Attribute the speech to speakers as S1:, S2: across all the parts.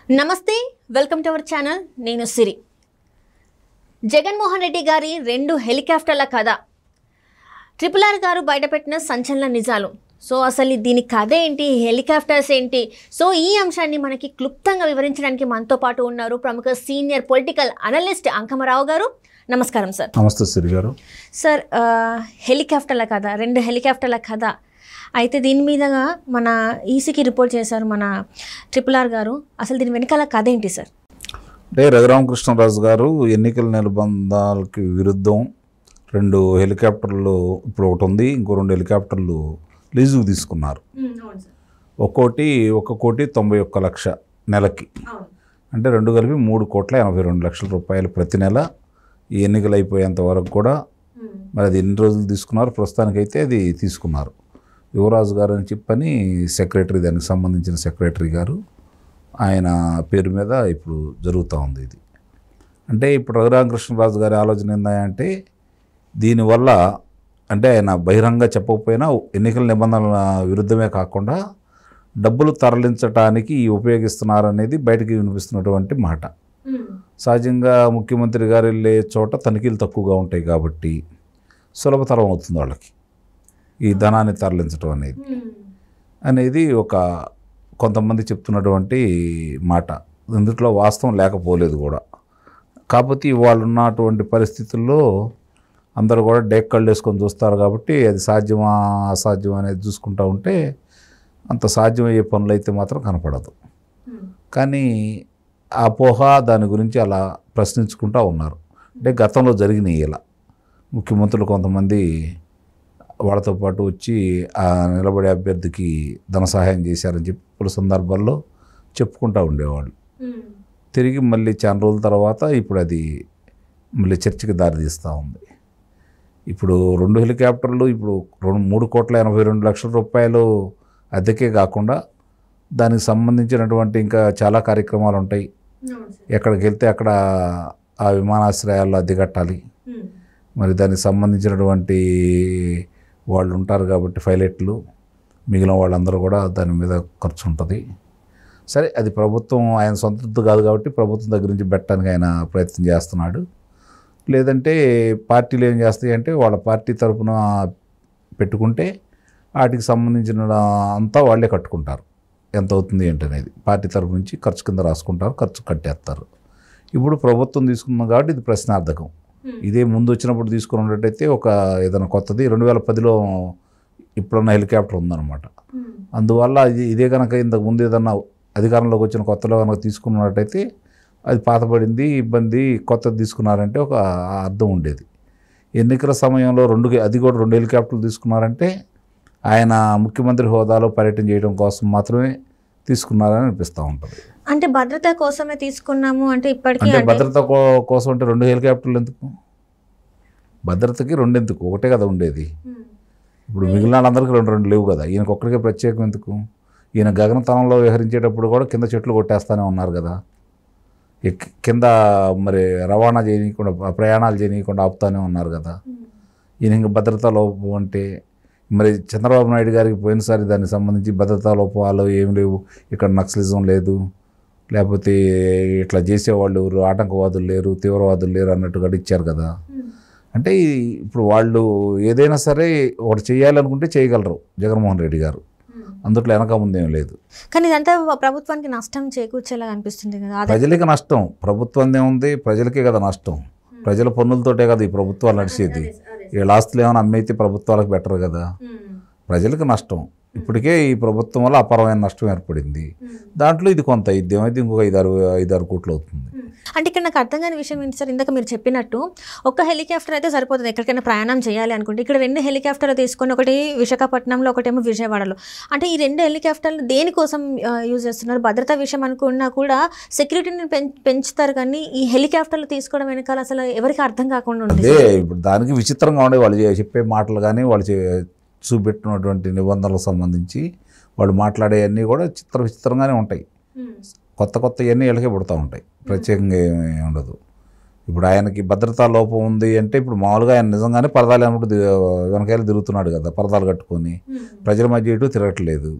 S1: నమస్తే, welcome to our channel. నేను సిరి. జగన్మోహన్ రెడ్డి గారి 2 హెలికాప్టర్ల కథ. RRR గారు బయటపెట్టిన సంచలన నిజాలు. సో అసలు దీని కథ ఏంటి, హెలికాప్టర్స్ ఏంటి, సో ఈ అంశాన్ని మనకి క్లుప్తంగా వివరించడానికి మనతో పాటు ఉన్నారు ప్రముఖ సీనియర్ పొలిటికల్ అనలిస్ట్ అంకమరావు గారు. నమస్కారం సార్.
S2: నమస్తే సిరి గారు.
S1: సార్, హెలికాప్టర్ల కథ, 2 హెలికాప్టర్ల కథ అయితే దీని మీదగా మన ఈసీకి రిపోర్ట్ చేశారు మన RRR గారు. అసలు దీని వెనకాల కథ ఏంటి సార్?
S2: అంటే రఘురామకృష్ణరాజు గారు ఎన్నికల నిబంధనలకి విరుద్ధం 2 హెలికాప్టర్లు, ఇప్పుడు ఒకటి ఉంది, ఇంకో 2 హెలికాప్టర్లు లీజుకు తీసుకున్నారు. ఒక్కోటి 1,91,00,000 నెలకి, అంటే 2 కలిపి 3,82,00,000 రూపాయలు ప్రతి నెల. ఈ ఎన్నికలు అయిపోయేంత వరకు కూడా మరి అది ఎన్ని రోజులు తీసుకున్నారు, ప్రస్తుతానికైతే అది తీసుకున్నారు. యువరాజు గారు అని చెప్పని సెక్రటరీ, దానికి సంబంధించిన సెక్రటరీ గారు, ఆయన పేరు మీద ఇప్పుడు జరుగుతూ ఉంది ఇది. అంటే ఇప్పుడు రఘురామకృష్ణరాజు గారి ఆలోచన ఏంటంటే, దీనివల్ల అంటే ఆయన బహిరంగ చెప్పకపోయినా ఎన్నికల నిబంధనల విరుద్ధమే కాకుండా డబ్బులు తరలించడానికి ఉపయోగిస్తున్నారనేది బయటకు వినిపిస్తున్నటువంటి మాట. సహజంగా ముఖ్యమంత్రి గారు వెళ్ళే చోట తనిఖీలు తక్కువగా ఉంటాయి కాబట్టి సులభతరం అవుతుంది వాళ్ళకి ఈ ధనాన్ని తరలించడం అనేది ఒక కొంతమంది చెప్తున్నటువంటి మాట. ఇందులో వాస్తవం లేకపోలేదు కూడా. కాకపోతే వాళ్ళు ఉన్నటువంటి పరిస్థితుల్లో అందరూ కూడా డేక్కళ్ళు వేసుకొని చూస్తారు కాబట్టి అది సాధ్యమా అసాధ్యం అనేది చూసుకుంటూ ఉంటే అంత సాధ్యమయ్యే పనులు అయితే మాత్రం కనపడదు. కానీ ఆ అపోహ దాని గురించి అలా ప్రశ్నించుకుంటూ ఉన్నారు. అంటే గతంలో జరిగినాయి ఇలా ముఖ్యమంత్రులు కొంతమంది వాళ్ళతో పాటు వచ్చి ఆ నిలబడే అభ్యర్థికి ధన సహాయం చేశారని చెప్పి పలు సందర్భాల్లో చెప్పుకుంటూ ఉండేవాళ్ళు. తిరిగి మళ్ళీ చాలా రోజుల తర్వాత ఇప్పుడు అది మళ్ళీ చర్చకి దారితీస్తూ ఉంది. ఇప్పుడు 2 హెలికాప్టర్లు ఇప్పుడు 3,82,00,000 రూపాయలు అద్దెకే కాకుండా దానికి సంబంధించినటువంటి ఇంకా చాలా కార్యక్రమాలు ఉంటాయి. ఎక్కడికి వెళ్తే అక్కడ ఆ విమానాశ్రయాల్లో అద్దె కట్టాలి. మరి దానికి సంబంధించినటువంటి వాళ్ళు ఉంటారు కాబట్టి పైలట్లు, మిగిలిన వాళ్ళందరూ కూడా దాని మీద ఖర్చు ఉంటుంది. సరే, అది ప్రభుత్వం ఆయన సొంతది కాదు కాబట్టి ప్రభుత్వం దగ్గర నుంచి పెట్టడానికి ఆయన ప్రయత్నం చేస్తున్నాడు. లేదంటే పార్టీలు ఏం చేస్తాయి అంటే వాళ్ళ పార్టీ తరఫున పెట్టుకుంటే వాటికి సంబంధించిన అంతా వాళ్ళే కట్టుకుంటారు. ఎంత అవుతుంది ఏంటనేది పార్టీ తరఫు నుంచి ఖర్చు కింద రాసుకుంటారు, ఖర్చు కట్టేస్తారు. ఇప్పుడు ప్రభుత్వం తీసుకున్నాం కాబట్టి ఇది ప్రశ్నార్థకం. ఇదే ముందు వచ్చినప్పుడు తీసుకుని ఉన్నట్టయితే ఒక ఏదైనా కొత్తది 2010లో ఇప్పుడున్న హెలికాప్టర్ ఉందన్నమాట. అందువల్ల ఇదే కనుక ఇంతకు ముందు ఏదన్నా అధికారంలోకి వచ్చిన కొత్తలో కనుక తీసుకున్నట్టయితే అది పాతపడింది, ఇబ్బంది, కొత్తది తీసుకున్నారంటే ఒక అర్థం ఉండేది. ఎన్నికల సమయంలో అది కూడా 2 హెలికాప్టర్లు తీసుకున్నారంటే ఆయన ముఖ్యమంత్రి హోదాలో పర్యటన చేయడం కోసం మాత్రమే తీసుకున్నారని అనిపిస్తూ ఉంటుంది.
S1: అంటే భద్రత కోసమే తీసుకున్నాము అంటే ఇప్పటికీ
S2: అంటే భద్రత కోసం అంటే 2 హెలికాప్టర్లు ఎందుకు? భద్రతకి 2 ఎందుకు? ఒకటే కదా ఉండేది. ఇప్పుడు మిగిలిన వాళ్ళందరికీ 2 లేవు కదా. ఈయనకు ఒక్కడికే ప్రత్యేకం ఎందుకు? ఈయన గగనతలంలో విహరించేటప్పుడు కూడా కింద చెట్లు కొట్టేస్తూనే ఉన్నారు కదా. కింద మరి రవాణా చేయనీయకుండా, ప్రయాణాలు చేయనీయకుండా ఆపుతూనే ఉన్నారు కదా. ఈయన ఇంకా భద్రతా లోపం అంటే మరి చంద్రబాబు నాయుడు గారికి పోయినసారి దానికి సంబంధించి భద్రతా లోపాలు ఏమి లేవు, ఇక్కడ నక్సలిజం లేదు, లేకపోతే ఇట్లా చేసేవాళ్ళు ఎవరు, ఆటంకవాదులు లేరు, తీవ్రవాదులు లేరు అన్నట్టుగా ఇచ్చారు కదా. అంటే ఇప్పుడు వాళ్ళు ఏదైనా సరే ఒకటి చేయాలనుకుంటే చేయగలరు జగన్మోహన్ రెడ్డి గారు. అందుట్లో వెనక ముందేం లేదు.
S1: కానీ ఇదంతా ప్రభుత్వానికి నష్టం చేకూర్చేలా అనిపిస్తుంది కదా.
S2: ప్రజలకి నష్టం, ప్రభుత్వం ఏముంది, ప్రజలకే కదా నష్టం. ప్రజల పన్నులతోటే కదా ఈ ప్రభుత్వాలు నడిచేది. వీళ్ళ ఆస్తులు ఏమైనా అమ్మేస్తే ప్రభుత్వాలకు బెటర్ కదా. ప్రజలకు నష్టం. ఇప్పటికే ఈ ప్రభుత్వం వల్ల అపారమైన నష్టం ఏర్పడింది. దాంట్లో ఇది కొంత ఏమైతే ఇంకొక 5-6 కోట్లు అవుతుంది.
S1: అంటే ఇక్కడ నాకు అర్థం కాని విషయం ఏంటి సార్, ఇందాక మీరు చెప్పినట్టు ఒక హెలికాప్టర్ అయితే సరిపోతుంది ఎక్కడికైనా ప్రయాణం చేయాలి అనుకుంటే. ఇక్కడ 2 హెలికాప్టర్లు తీసుకొని, ఒకటి విశాఖపట్నంలో, ఒకటేమో విజయవాడలో. అంటే ఈ 2 హెలికాప్టర్లు దేనికోసం యూజ్ చేస్తున్నారు? భద్రతా విషయం అనుకున్నా కూడా సెక్యూరిటీని పెంచుతారు, కానీ ఈ హెలికాప్టర్లు తీసుకోవడం వెనకాల అసలు ఎవరికి అర్థం కాకుండా ఉంది.
S2: ఇప్పుడు దానికి విచిత్రంగా ఉండే వాళ్ళు చెప్పే మాటలు కానీ, వాళ్ళు చూపెట్టినటువంటి నిబంధనలకు సంబంధించి వాళ్ళు మాట్లాడేవన్నీ కూడా విచిత్రంగానే ఉంటాయి. కొత్త ఇవన్నీ వీళ్ళకే పుడుతూ ఉంటాయి, ప్రత్యేకంగా ఏమీ ఉండదు. ఇప్పుడు ఆయనకి భద్రతా లోపం ఉంది అంటే ఇప్పుడు మామూలుగా ఆయన నిజంగానే పరదాలు ఏమంటే వెనకాల తిరుగుతున్నాడు కదా, పరదాలు కట్టుకొని. ప్రజల మధ్య ఇటు తిరగట్లేదు.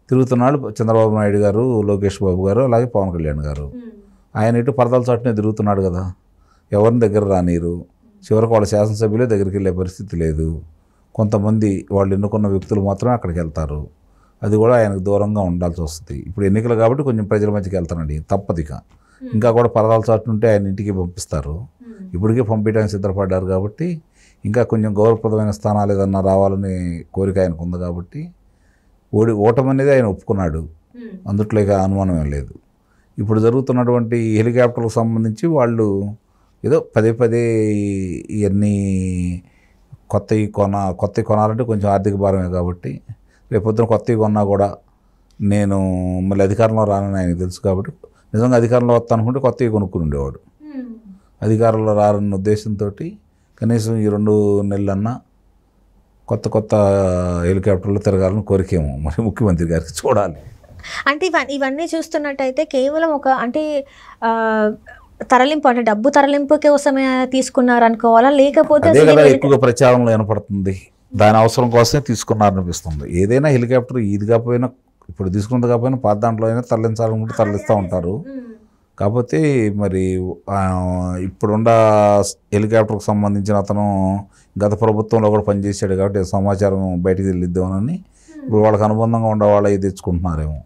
S2: తిరుగుతున్నాడు చంద్రబాబు నాయుడు గారు, లోకేష్ బాబు గారు, అలాగే పవన్ కళ్యాణ్ గారు. ఆయన ఇటు పరదాల చాటునే తిరుగుతున్నాడు కదా, ఎవరిని దగ్గర రానిరు. చివరికి వాళ్ళ శాసనసభ్యులే దగ్గరికి వెళ్ళే పరిస్థితి లేదు. కొంతమంది వాళ్ళు ఎన్నుకున్న వ్యక్తులు మాత్రమే అక్కడికి వెళ్తారు. అది కూడా ఆయనకు దూరంగా ఉండాల్సి వస్తుంది. ఇప్పుడు ఎన్నికలు కాబట్టి కొంచెం ప్రజల మధ్యకి వెళ్తానండి, తప్పదిక. ఇంకా కూడా పరదాల చాటు ఉంటే ఆయన ఇంటికి పంపిస్తారు. ఇప్పటికే పంపించడానికి సిద్ధపడ్డారు కాబట్టి ఇంకా కొంచెం గౌరవప్రదమైన స్థానాలు ఏదన్నా రావాలని కోరిక ఆయనకు ఉంది కాబట్టి ఓటమి అనేది ఆయన ఒప్పుకున్నాడు. అందుట్లో ఇక అనుమానం ఏం లేదు. ఇప్పుడు జరుగుతున్నటువంటి హెలికాప్టర్లకు సంబంధించి వాళ్ళు ఏదో పదే పదే ఇవన్నీ కొత్తవి కొనాలంటే కొంచెం ఆర్థిక భారమే కాబట్టి రేపొద్దున కొత్తవి కొన్నా కూడా నేను మళ్ళీ అధికారంలో రానని ఆయనకు తెలుసు కాబట్టి నిజంగా అధికారంలో వస్తా అనుకుంటే కొత్తవి కొనుక్కుని ఉండేవాడు. అధికారంలో రారన్న ఉద్దేశంతో కనీసం ఈ 2 నెలలన్నా కొత్త హెలికాప్టర్లు తిరగాలని కోరికేమో మరి ముఖ్యమంత్రి గారికి, చూడాలి.
S1: అంటే ఇవన్నీ చూస్తున్నట్టయితే కేవలం ఒక అంటే తరలింపు, అంటే డబ్బు తరలింపు కోసమే తీసుకున్నారు అనుకోవాలా, లేకపోతే
S2: అదే కదా ఎక్కువగా ప్రచారంలో వినపడుతుంది. దాని అవసరం కోసమే తీసుకున్నారనిపిస్తుంది. ఏదైనా హెలికాప్టర్ ఈదిగా పోయినా, ఇప్పుడు తీసుకున్నది కాకపోయినా పాత దాంట్లో అయినా తరలించాలనుకుంటే తరలిస్తూ ఉంటారు. కాకపోతే మరి ఇప్పుడున్న హెలికాప్టర్కి సంబంధించిన అతను గత ప్రభుత్వంలో కూడా పనిచేశాడు కాబట్టి సమాచారం బయటికి వెళ్ళిద్దామని ఇప్పుడు వాళ్ళకి అనుబంధంగా ఉండే వాళ్ళు అవి తెచ్చుకుంటున్నారేమో,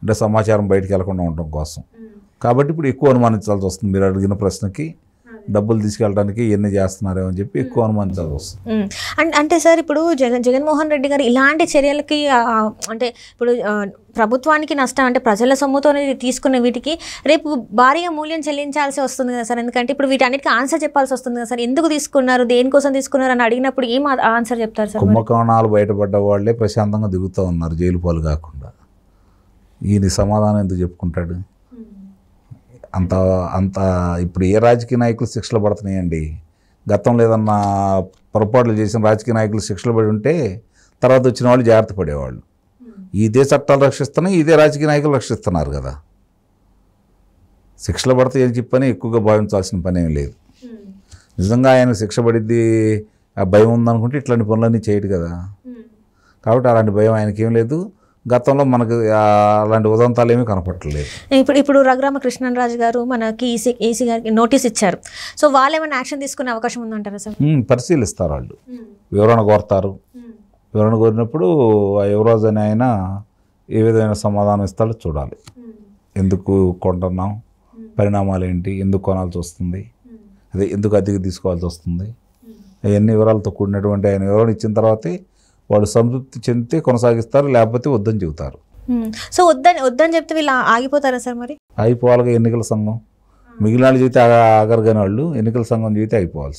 S2: అంటే సమాచారం బయటికి వెళ్లకుండా ఉండడం కోసం. కాబట్టి ఇప్పుడు ఎక్కువ అనుమానించాల్సి వస్తుంది. మీరు అడిగిన ప్రశ్నకి డబ్బులు తీసుకెళ్ళడానికి ఇవన్నీ చేస్తున్నారేమో అని చెప్పి ఎక్కువ అనుమానించాల్సి వస్తుంది.
S1: అంటే సార్ ఇప్పుడు జగన్మోహన్ రెడ్డి గారు ఇలాంటి చర్యలకి అంటే ఇప్పుడు ప్రభుత్వానికి నష్టం, అంటే ప్రజల సొమ్ముతో తీసుకున్న వీటికి రేపు భారీగా మూల్యం చెల్లించాల్సి వస్తుంది కదా సార్. ఎందుకంటే ఇప్పుడు వీటన్నిటికీ ఆన్సర్ చెప్పాల్సి వస్తుంది కదా సార్. ఎందుకు తీసుకున్నారు, దేనికోసం తీసుకున్నారు అని అడిగినప్పుడు ఏం ఆన్సర్ చెప్తారు సార్?
S2: కుంభకోణాలు బయటపడ్డ వాళ్ళే ప్రశాంతంగా తిరుగుతూ ఉన్నారు, జైలు పాలు కాకుండా. ఈయన సమాధానం ఎందుకు చెప్పుకుంటాడు? అంత ఇప్పుడు ఏ రాజకీయ నాయకులు శిక్షలు పడుతున్నాయండి? గతంలో ఏదన్నా పొరపాట్లు చేసిన రాజకీయ నాయకులు శిక్షలు పడి ఉంటే తర్వాత వచ్చిన వాళ్ళు జాగ్రత్త పడేవాళ్ళు. ఇదే చట్టాలు రక్షిస్తున్నాయి, ఇదే రాజకీయ నాయకులు రక్షిస్తున్నారు కదా. శిక్షలు పడితే ఏం చెప్పని ఎక్కువగా భావించాల్సిన పని ఏం లేదు. నిజంగా ఆయన శిక్ష పడిద్ది ఆ భయం ఉందనుకుంటే ఇట్లాంటి పనులన్నీ చేయడు కదా. కాబట్టి అలాంటి భయం ఆయనకేం లేదు. గతంలో మనకు అలాంటి ఉదంతాలు ఏమీ కనపడలేదు.
S1: ఇప్పుడు రఘురామకృష్ణరాజు గారు మనకి ఈసీ గారికి నోటీస్ ఇచ్చారు. సో వాళ్ళు ఏమైనా యాక్షన్ తీసుకునే అవకాశం ఉందంటారా సార్?
S2: పరిశీలిస్తారు, వాళ్ళు వివరణ కోరుతారు. వివరణ కోరినప్పుడు ఆ యువరాజు అని ఆయన ఏ విధమైన సమాధానం ఇస్తాడో చూడాలి. ఎందుకు కొంటున్నాం, పరిణామాలు ఏంటి, ఎందుకు కొనాల్సి వస్తుంది, అదే ఎందుకు అద్దెకి తీసుకోవాల్సి వస్తుంది, అవన్నీ వివరాలతో కూడినటువంటి ఆయన వివరణ ఇచ్చిన తర్వాతే వాళ్ళు సంతృప్తి చెందితే కొనసాగిస్తారు, లేకపోతే వద్దని చెబుతారు.
S1: సో వద్దని చెప్తే వీళ్ళు ఆగిపోతారా సార్? మరి
S2: ఆగిపోవాలిగా ఎన్నికల సంఘం. మిగిలిన వాళ్ళు చెబితే ఆగరు కానీ వాళ్ళు ఎన్నికల సంఘం చెబితే అయిపోవాల్సింది.